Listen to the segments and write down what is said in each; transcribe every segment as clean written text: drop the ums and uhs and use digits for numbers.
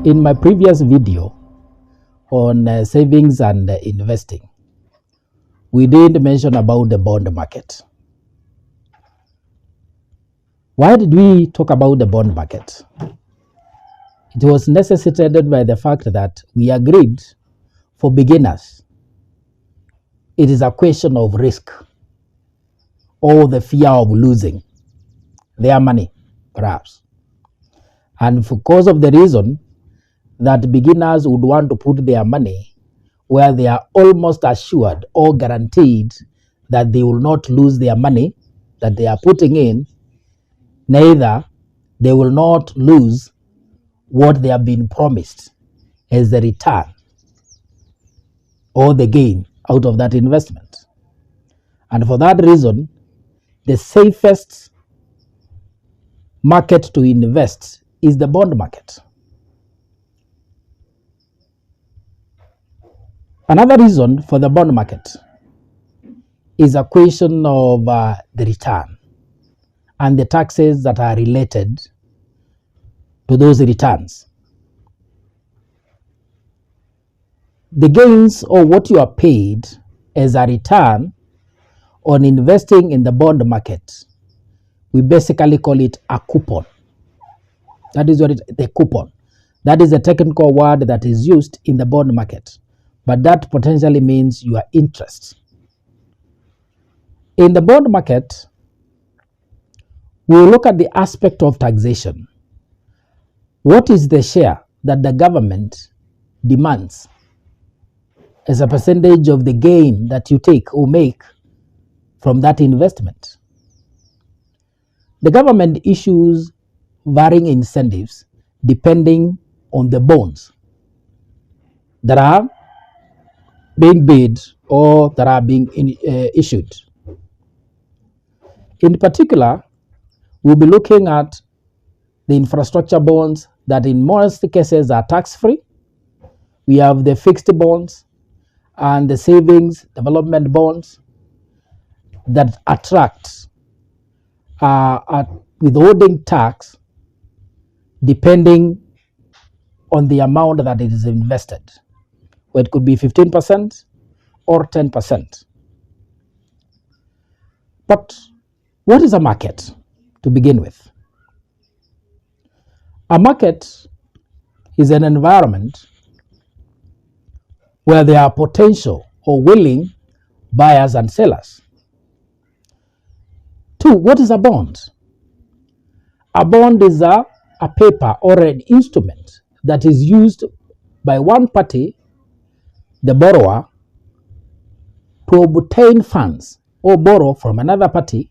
In my previous video on savings and investing, we did mention about the bond market. Why did we talk about the bond market? It was necessitated by the fact that we agreed for beginners, it is a question of risk or the fear of losing their money, perhaps. And because of the reason that beginners would want to put their money where they are almost assured or guaranteed that they will not lose their money that they are putting in, neither they will not lose what they have been promised as the return or the gain out of that investment. And for that reason, the safest market to invest is the bond market. Another reason for the bond market is a question of the return and the taxes that are related to those returns. The gains or what you are paid as a return on investing in the bond market, we basically call it a coupon. That is what the coupon. That is a technical word that is used in the bond market, but that potentially means your interest. In the bond market, we will look at the aspect of taxation. What is the share that the government demands as a percentage of the gain that you take or make from that investment? The government issues varying incentives depending on the bonds that are being bid or that are being issued. In particular, we'll be looking at the infrastructure bonds that in most cases are tax-free. We have the fixed bonds and the savings development bonds that attract withholding tax depending on the amount that it is invested. Well, it could be 15% or 10%. But what is a market to begin with? A market is an environment where there are potential or willing buyers and sellers. Two, what is a bond? A bond is a paper or an instrument that is used by one party, the borrower, to obtain funds or borrow from another party,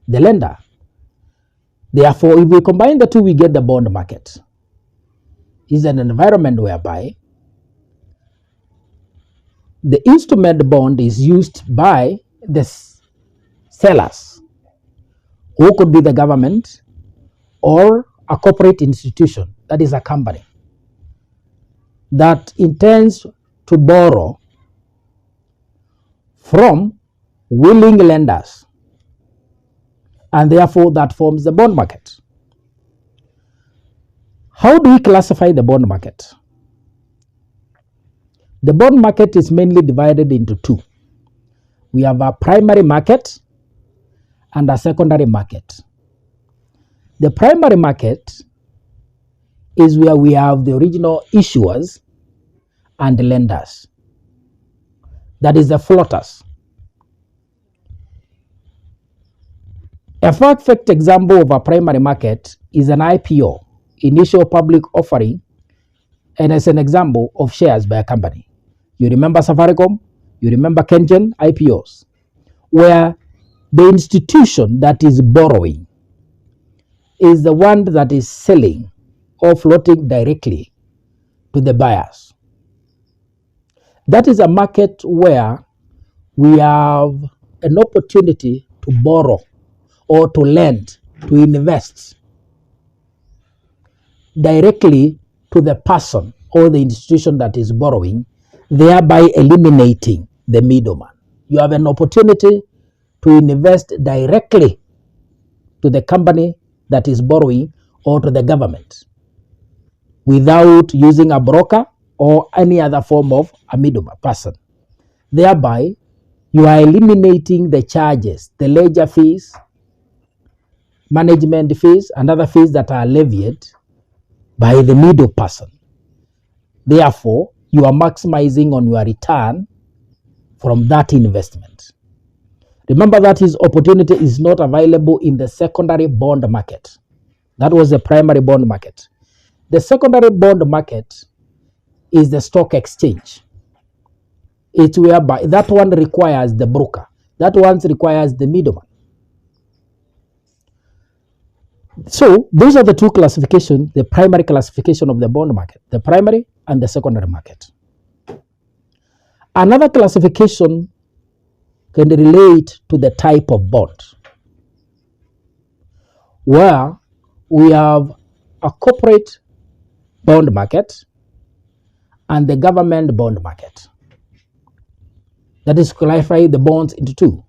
the lender. Therefore, if we combine the two, we get the bond market. It's an environment whereby the instrument bond is used by the sellers, who could be the government or a corporate institution, that is a company, that intends to borrow from willing lenders, and therefore that forms the bond market. How do we classify the bond market? The bond market is mainly divided into two. We have a primary market and a secondary market. The primary market is where we have the original issuers and lenders. That is the floaters. A perfect example of a primary market is an IPO, initial public offering, and as an example of shares by a company. You remember Safaricom, you remember Kengen IPOs, where the institution that is borrowing is the one that is selling or floating directly to the buyers. That is a market where we have an opportunity to borrow or to lend, to invest directly to the person or the institution that is borrowing, thereby eliminating the middleman. You have an opportunity to invest directly to the company that is borrowing or to the government without using a broker or any other form of a middleman person. Thereby, you are eliminating the charges, the ledger fees, management fees, and other fees that are levied by the middle person. Therefore, you are maximizing on your return from that investment. Remember that his opportunity is not available in the secondary bond market. That was the primary bond market. The secondary bond market is the stock exchange. It's whereby that one requires the broker. That one requires the middleman. So those are the two classifications, the primary classification of the bond market, the primary and the secondary market. Another classification can relate to the type of bond, where we have a corporate bond market and the government bond market. That is, clarify the bonds into two.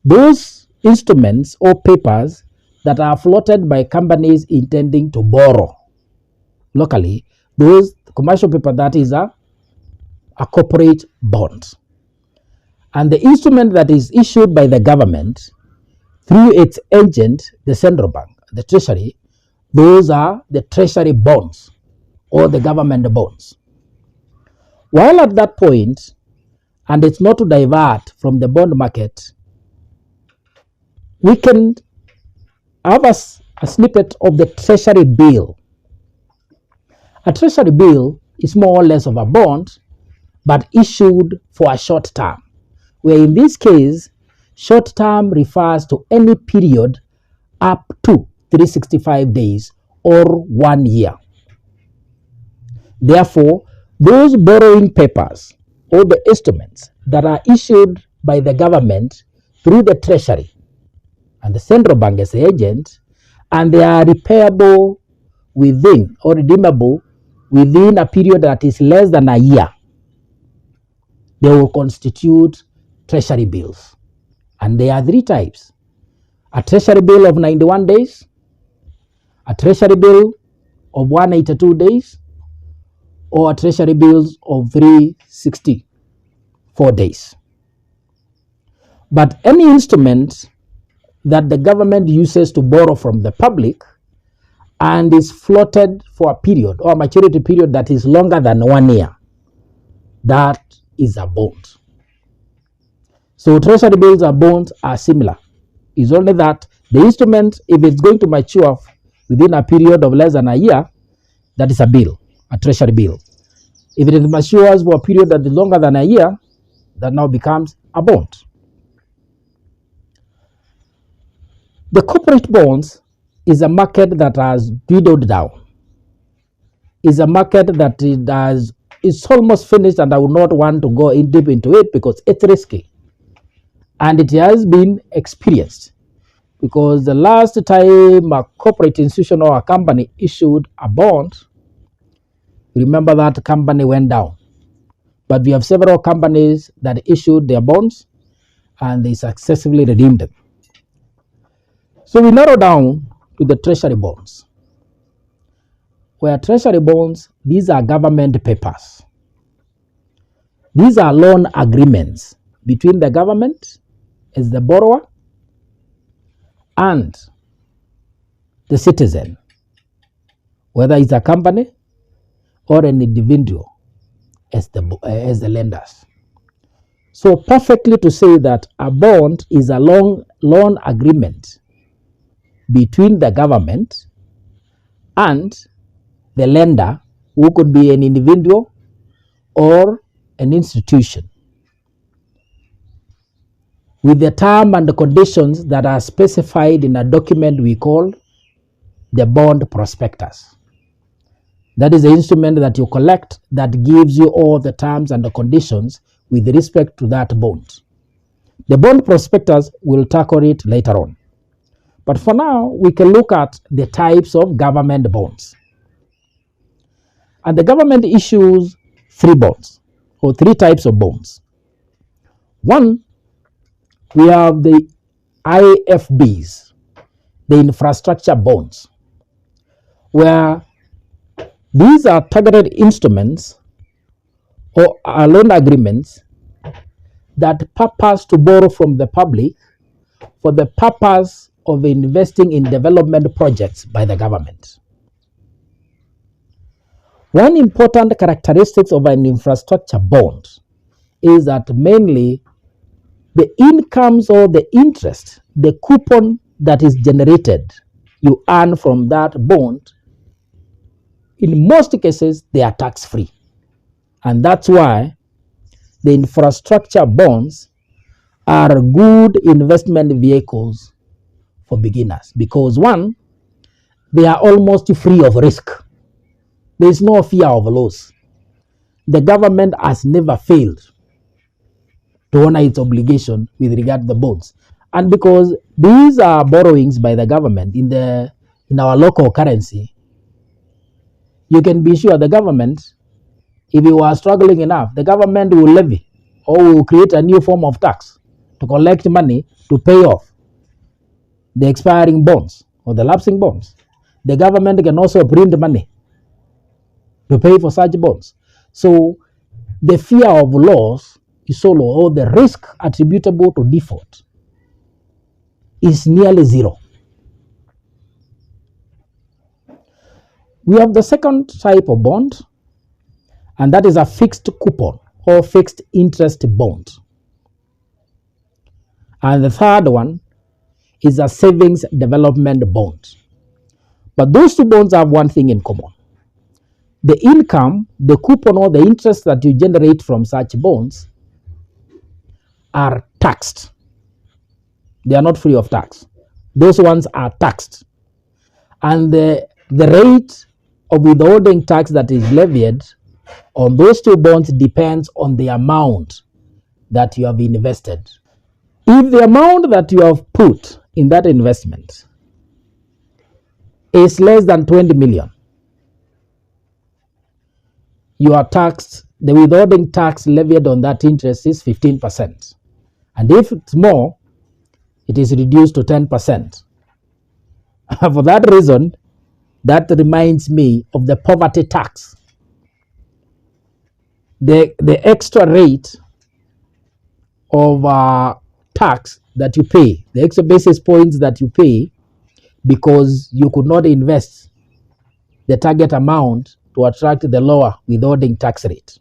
Those instruments or papers that are floated by companies intending to borrow locally, those commercial paper, that is a corporate bond. And the instrument that is issued by the government through its agent, the central bank, the treasury, those are the treasury bonds or the government bonds. While at that point, and it's not to divert from the bond market, we can have a snippet of the treasury bill. A treasury bill is more or less of a bond, but issued for a short term, where in this case, short term refers to any period up to 365 days or 1 year. Therefore, those borrowing papers or the instruments that are issued by the government through the treasury and the central bank as the agent, and they are repayable within or redeemable within a period that is less than a year, they will constitute treasury bills. And there are three types: a treasury bill of 91 days, a treasury bill of 182 days, or a treasury bills of 364 days. But any instrument that the government uses to borrow from the public and is floated for a period or a maturity period that is longer than 1 year, that is a bond. So treasury bills and bonds are similar. It's only that the instrument, if it's going to mature within a period of less than a year, that is a bill, a treasury bill. If it matures for a period that is longer than a year, that now becomes a bond. The corporate bonds is a market that has dwindled down. It's a market that is almost finished, and I would not want to go in deep into it because it's risky. And it has been experienced because the last time a corporate institution or a company issued a bond, remember that company went down. But we have several companies that issued their bonds and they successfully redeemed them. So we narrow down to the treasury bonds. Where treasury bonds, these are government papers. These are loan agreements between the government as the borrower and the citizen, whether it's a company or an individual as the lenders. So perfectly to say that a bond is a loan agreement between the government and the lender, who could be an individual or an institution, with the term and the conditions that are specified in a document we call the bond prospectus. That is the instrument that you collect that gives you all the terms and the conditions with respect to that bond. The bond prospectus will tackle it later on. But for now, we can look at the types of government bonds. And the government issues three bonds, or three types of bonds. One, we have the IFBs, the infrastructure bonds, where These are targeted instruments or loan agreements that purpose to borrow from the public for the purpose of investing in development projects by the government. One important characteristic of an infrastructure bond is that mainly the incomes or the interest, the coupon that is generated, you earn from that bond, in most cases, they are tax-free. And that's why the infrastructure bonds are good investment vehicles for beginners. Because one, they are almost free of risk. There is no fear of loss. The government has never failed to honor its obligation with regard to the bonds. And because these are borrowings by the government in our local currency, you can be sure the government, if you are struggling enough, the government will levy or will create a new form of tax to collect money to pay off the expiring bonds or the lapsing bonds. The government can also print money to pay for such bonds. So the fear of loss is so low, or the risk attributable to default is nearly zero. We have the second type of bond, and that is a fixed coupon or fixed interest bond. And the third one is a savings development bond. But those two bonds have one thing in common. The income, the coupon or the interest that you generate from such bonds are taxed. They are not free of tax. Those ones are taxed. And the rate of withholding tax that is levied on those two bonds depends on the amount that you have invested. If the amount that you have put in that investment is less than 20 million, you are taxed, the withholding tax levied on that interest is 15%. And if it's more, it is reduced to 10%. For that reason, that reminds me of the poverty tax. The extra rate of tax that you pay, the extra basis points that you pay because you could not invest the target amount to attract the lower withholding tax rate.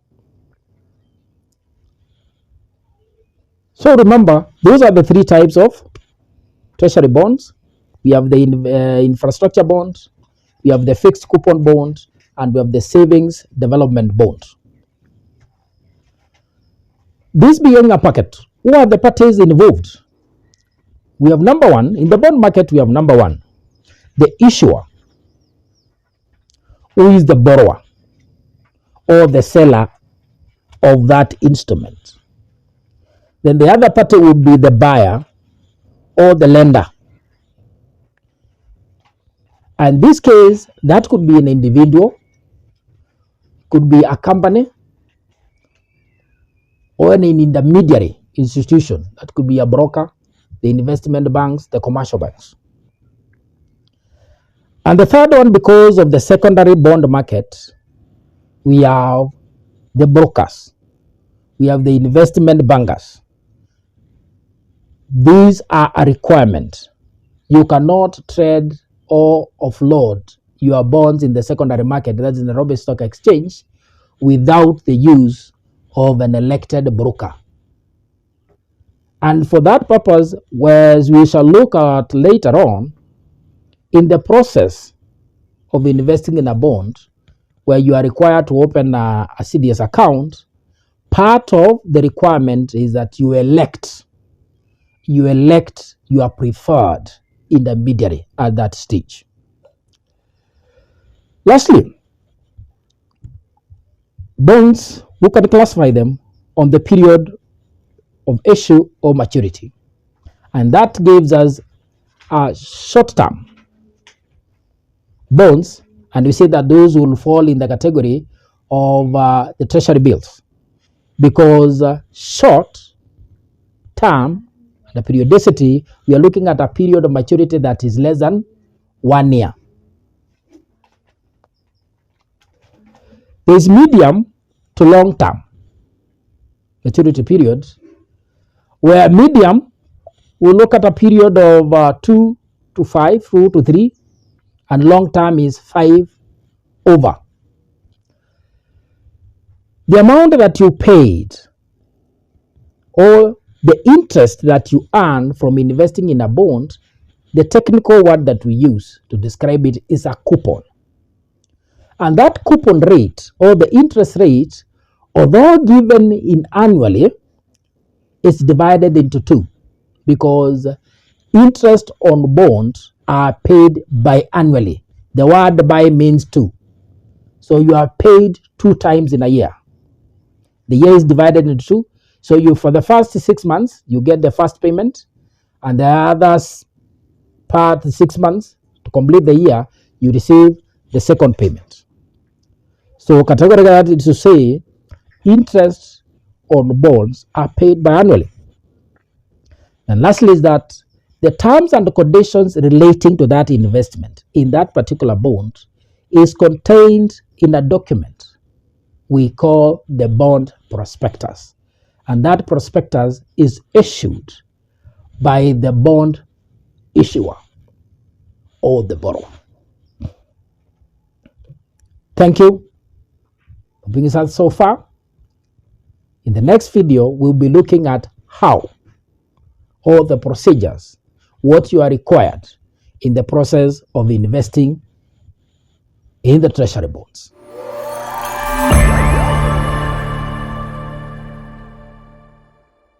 So remember, those are the three types of treasury bonds. We have the infrastructure bond, we have the fixed coupon bond, and we have the savings development bond. This being a packet, who are the parties involved? We have number one, in the bond market, we have number one, the issuer, who is the borrower or the seller of that instrument. Then the other party would be the buyer or the lender. And in this case, that could be an individual, could be a company, or an intermediary institution. That could be a broker, the investment banks, the commercial banks. And the third one, because of the secondary bond market, we have the brokers, we have the investment bankers. These are a requirement. You cannot trade or offload your bonds in the secondary market, that's in the Nairobi Stock Exchange, without the use of an elected broker. And for that purpose, as we shall look at later on, in the process of investing in a bond, where you are required to open a CDS account, part of the requirement is that you elect your preferred intermediary at that stage. Lastly, bonds, we can classify them on the period of issue or maturity. And that gives us a short-term bonds, and we say that those will fall in the category of the treasury bills, because short term, the periodicity, we are looking at a period of maturity that is less than 1 year. There is medium to long term maturity periods, where medium will look at a period of 2 to 5, 2 to 3, and long term is 5 over. The amount that you paid or the interest that you earn from investing in a bond, the technical word that we use to describe it is a coupon. And that coupon rate or the interest rate, although given in annually, is divided into two, because interest on bonds are paid biannually. The word bi means two. So you are paid 2 times in a year. The year is divided into 2. So you, for the first 6 months, you get the first payment, and the other part 6 months to complete the year, you receive the second payment. So categorically that is to say, interest on bonds are paid biannually. And lastly is that the terms and conditions relating to that investment in that particular bond is contained in a document we call the bond prospectus. And that prospectus is issued by the bond issuer or the borrower. Thank you for being with us so far. In the next video, we'll be looking at how all the procedures, what you are required in the process of investing in the treasury bonds.